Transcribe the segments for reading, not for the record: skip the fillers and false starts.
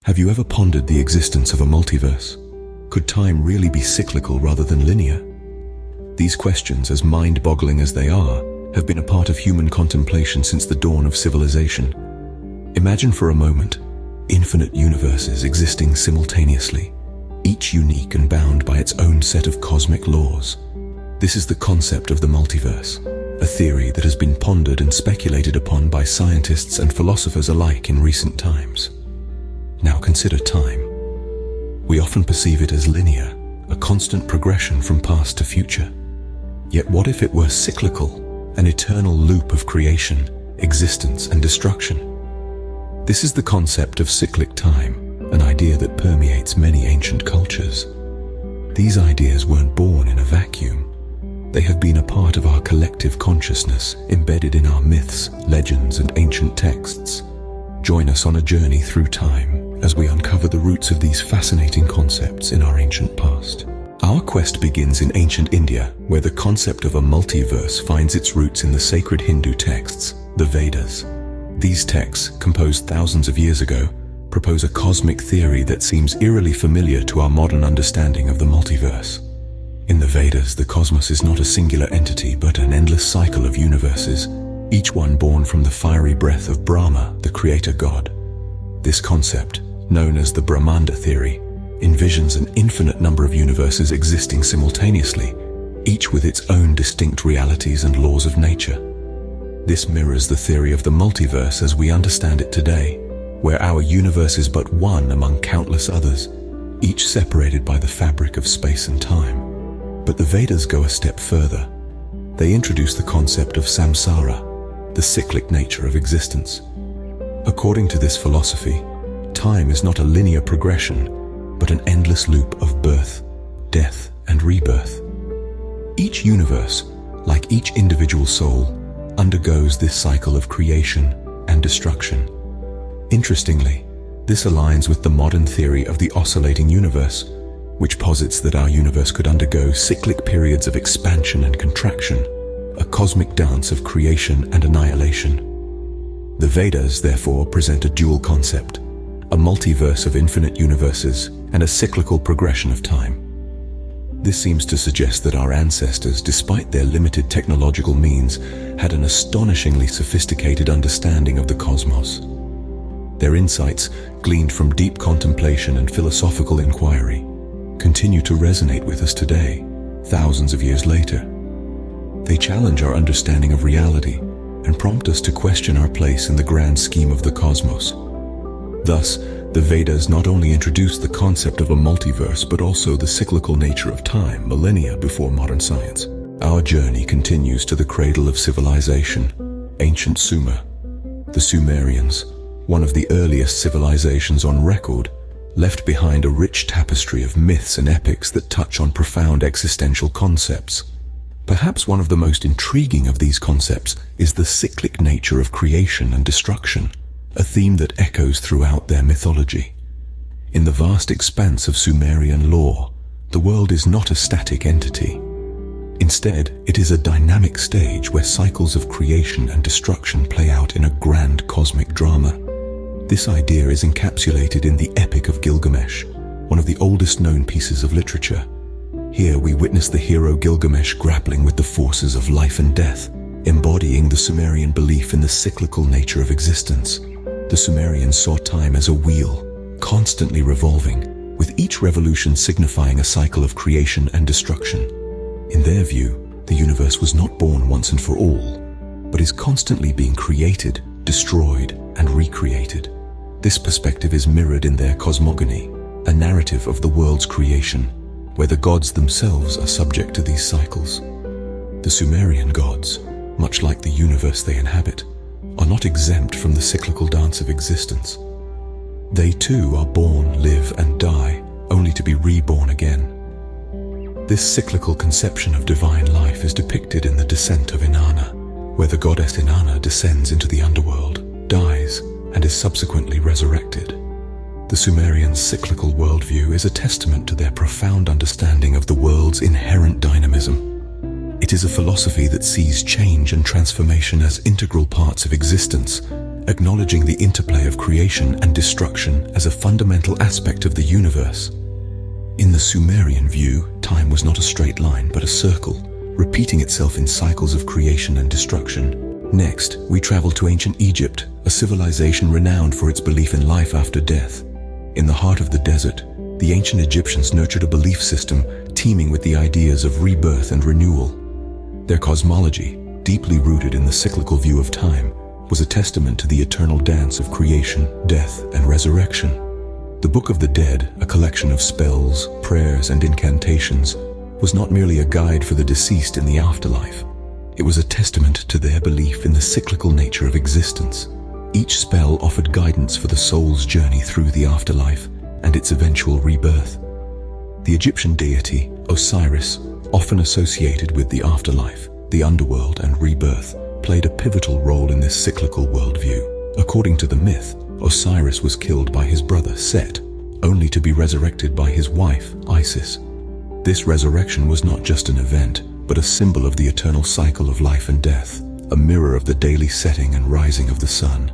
Have you ever pondered the existence of a multiverse? Could time really be cyclical rather than linear? These questions, as mind-boggling as they are, have been a part of human contemplation since the dawn of civilization. Imagine for a moment infinite universes existing simultaneously, each unique and bound by its own set of cosmic laws. This is the concept of the multiverse, a theory that has been pondered and speculated upon by scientists and philosophers alike in recent times. Now consider time. We often perceive it as linear, a constant progression from past to future. Yet what if it were cyclical, an eternal loop of creation, existence, and destruction? This is the concept of cyclic time, an idea that permeates many ancient cultures. These ideas weren't born in a vacuum. They have been a part of our collective consciousness, embedded in our myths, legends, and ancient texts. Join us on a journey through time as we uncover the roots of these fascinating concepts in our ancient past. Our quest begins in ancient India, where the concept of a multiverse finds its roots in the sacred Hindu texts, the Vedas. These texts, composed thousands of years ago, propose a cosmic theory that seems eerily familiar to our modern understanding of the multiverse. In the Vedas, the cosmos is not a singular entity, but an endless cycle of universes, each one born from the fiery breath of Brahma, the creator god. This concept, known as the Brahmanda theory, envisions an infinite number of universes existing simultaneously, each with its own distinct realities and laws of nature. This mirrors the theory of the multiverse as we understand it today, where our universe is but one among countless others, each separated by the fabric of space and time. But the Vedas go a step further. They introduce the concept of samsara, the cyclic nature of existence. According to this philosophy, time is not a linear progression, but an endless loop of birth, death, and rebirth. Each universe, like each individual soul, undergoes this cycle of creation and destruction. Interestingly, this aligns with the modern theory of the oscillating universe, which posits that our universe could undergo cyclic periods of expansion and contraction, a cosmic dance of creation and annihilation. The Vedas, therefore, present a dual concept, a multiverse of infinite universes and a cyclical progression of time. This seems to suggest that our ancestors, despite their limited technological means, had an astonishingly sophisticated understanding of the cosmos. Their insights, gleaned from deep contemplation and philosophical inquiry, continue to resonate with us today, thousands of years later. They challenge our understanding of reality and prompt us to question our place in the grand scheme of the cosmos. Thus, the Vedas not only introduce the concept of a multiverse, but also the cyclical nature of time millennia before modern science. Our journey continues to the cradle of civilization, ancient Sumer. The Sumerians, one of the earliest civilizations on record, left behind a rich tapestry of myths and epics that touch on profound existential concepts. Perhaps one of the most intriguing of these concepts is the cyclic nature of creation and destruction, a theme that echoes throughout their mythology. In the vast expanse of Sumerian lore, the world is not a static entity. Instead, it is a dynamic stage where cycles of creation and destruction play out in a grand cosmic drama. This idea is encapsulated in the Epic of Gilgamesh, one of the oldest known pieces of literature. Here we witness the hero Gilgamesh grappling with the forces of life and death, embodying the Sumerian belief in the cyclical nature of existence. The Sumerians saw time as a wheel, constantly revolving, with each revolution signifying a cycle of creation and destruction. In their view, the universe was not born once and for all, but is constantly being created, destroyed, and recreated. This perspective is mirrored in their cosmogony, a narrative of the world's creation, where the gods themselves are subject to these cycles. The Sumerian gods, much like the universe they inhabit, are not exempt from the cyclical dance of existence. They too are born, live, and die, only to be reborn again. This cyclical conception of divine life is depicted in the descent of Inanna, where the goddess Inanna descends into the underworld, dies, and is subsequently resurrected. The Sumerians' cyclical worldview is a testament to their profound understanding of the world's inherent dynamism. It is a philosophy that sees change and transformation as integral parts of existence acknowledging the interplay of creation and destruction as a fundamental aspect of the universe. In the Sumerian view, time was not a straight line but a circle, repeating itself in cycles of creation and destruction. Next, we travel to ancient Egypt, a civilization renowned for its belief in life after death. In the heart of the desert, the ancient Egyptians nurtured a belief system teeming with the ideas of rebirth and renewal. Their cosmology, deeply rooted in the cyclical view of time, was a testament to the eternal dance of creation, death, and resurrection. The Book of the Dead, a collection of spells, prayers, and incantations, was not merely a guide for the deceased in the afterlife. It was a testament to their belief in the cyclical nature of existence. Each spell offered guidance for the soul's journey through the afterlife and its eventual rebirth. The Egyptian deity, Osiris, often associated with the afterlife, the underworld, and rebirth, played a pivotal role in this cyclical worldview. According to the myth, Osiris was killed by his brother Set, only to be resurrected by his wife, Isis. This resurrection was not just an event, but a symbol of the eternal cycle of life and death, a mirror of the daily setting and rising of the sun.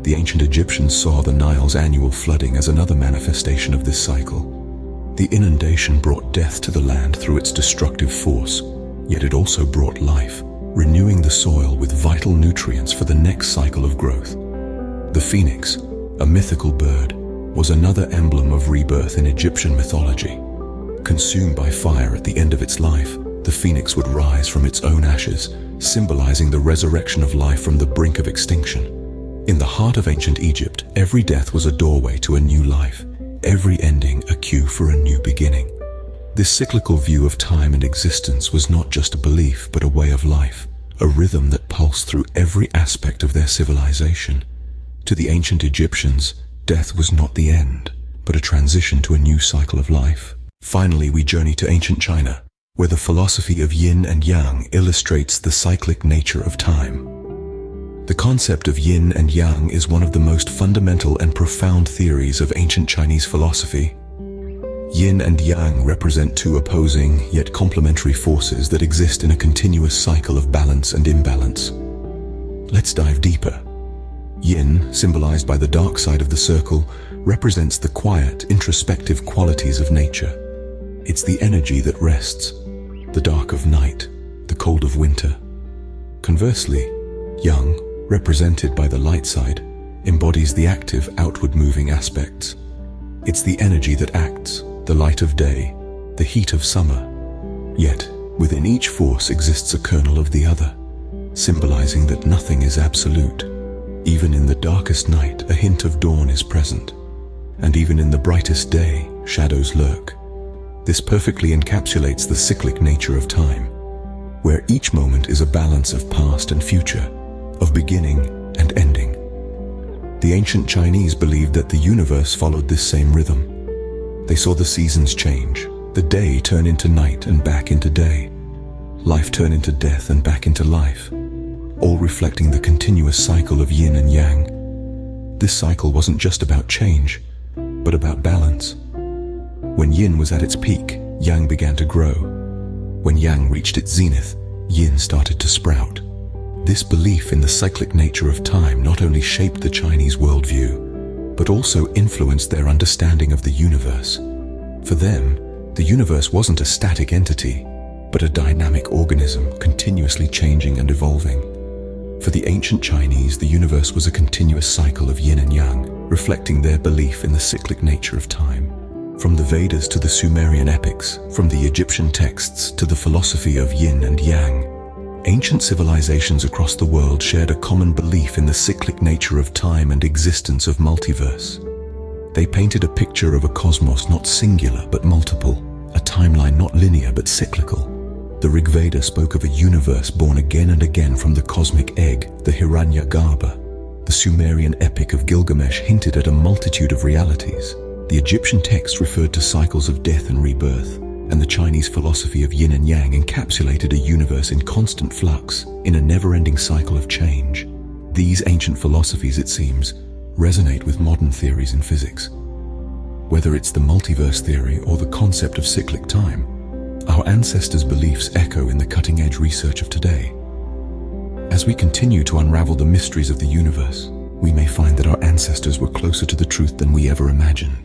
The ancient Egyptians saw the Nile's annual flooding as another manifestation of this cycle. The inundation brought death to the land through its destructive force, yet it also brought life, renewing the soil with vital nutrients for the next cycle of growth. The phoenix, a mythical bird, was another emblem of rebirth in Egyptian mythology. Consumed by fire at the end of its life, the phoenix would rise from its own ashes, symbolizing the resurrection of life from the brink of extinction. In the heart of ancient Egypt, every death was a doorway to a new life, every ending a cue for a new beginning. This cyclical view of time and existence was not just a belief, but a way of life, a rhythm that pulsed through every aspect of their civilization. To the ancient Egyptians, death was not the end, but a transition to a new cycle of life. Finally, we journey to ancient China, where the philosophy of yin and yang illustrates the cyclic nature of time. The concept of yin and yang is one of the most fundamental and profound theories of ancient Chinese philosophy. Yin and yang represent two opposing, yet complementary forces that exist in a continuous cycle of balance and imbalance. Let's dive deeper. Yin, symbolized by the dark side of the circle, represents the quiet, introspective qualities of nature. It's the energy that rests, the dark of night, the cold of winter. Conversely, yang, represented by the light side, embodies the active, outward-moving aspects. It's the energy that acts, the light of day, the heat of summer. Yet, within each force exists a kernel of the other, symbolizing that nothing is absolute. Even in the darkest night, a hint of dawn is present, and even in the brightest day, shadows lurk. This perfectly encapsulates the cyclic nature of time, where each moment is a balance of past and future, of beginning and ending. The ancient Chinese believed that the universe followed this same rhythm. They saw the seasons change, the day turn into night and back into day, life turn into death and back into life, all reflecting the continuous cycle of yin and yang. This cycle wasn't just about change, but about balance. When yin was at its peak, yang began to grow. When yang reached its zenith, yin started to sprout. This belief in the cyclic nature of time not only shaped the Chinese worldview, but also influenced their understanding of the universe. For them, the universe wasn't a static entity, but a dynamic organism continuously changing and evolving. For the ancient Chinese, the universe was a continuous cycle of yin and yang, reflecting their belief in the cyclic nature of time. From the Vedas to the Sumerian epics, from the Egyptian texts to the philosophy of yin and yang, ancient civilizations across the world shared a common belief in the cyclic nature of time and existence of multiverse. They painted a picture of a cosmos not singular but multiple, a timeline not linear but cyclical. The Rig Veda spoke of a universe born again and again from the cosmic egg, the Hiranyagarbha. The Sumerian epic of Gilgamesh hinted at a multitude of realities. The Egyptian text referred to cycles of death and rebirth, and the Chinese philosophy of yin and yang encapsulated a universe in constant flux, in a never-ending cycle of change. These ancient philosophies, it seems, resonate with modern theories in physics. Whether it's the multiverse theory or the concept of cyclic time, our ancestors' beliefs echo in the cutting-edge research of today. As we continue to unravel the mysteries of the universe, we may find that our ancestors were closer to the truth than we ever imagined.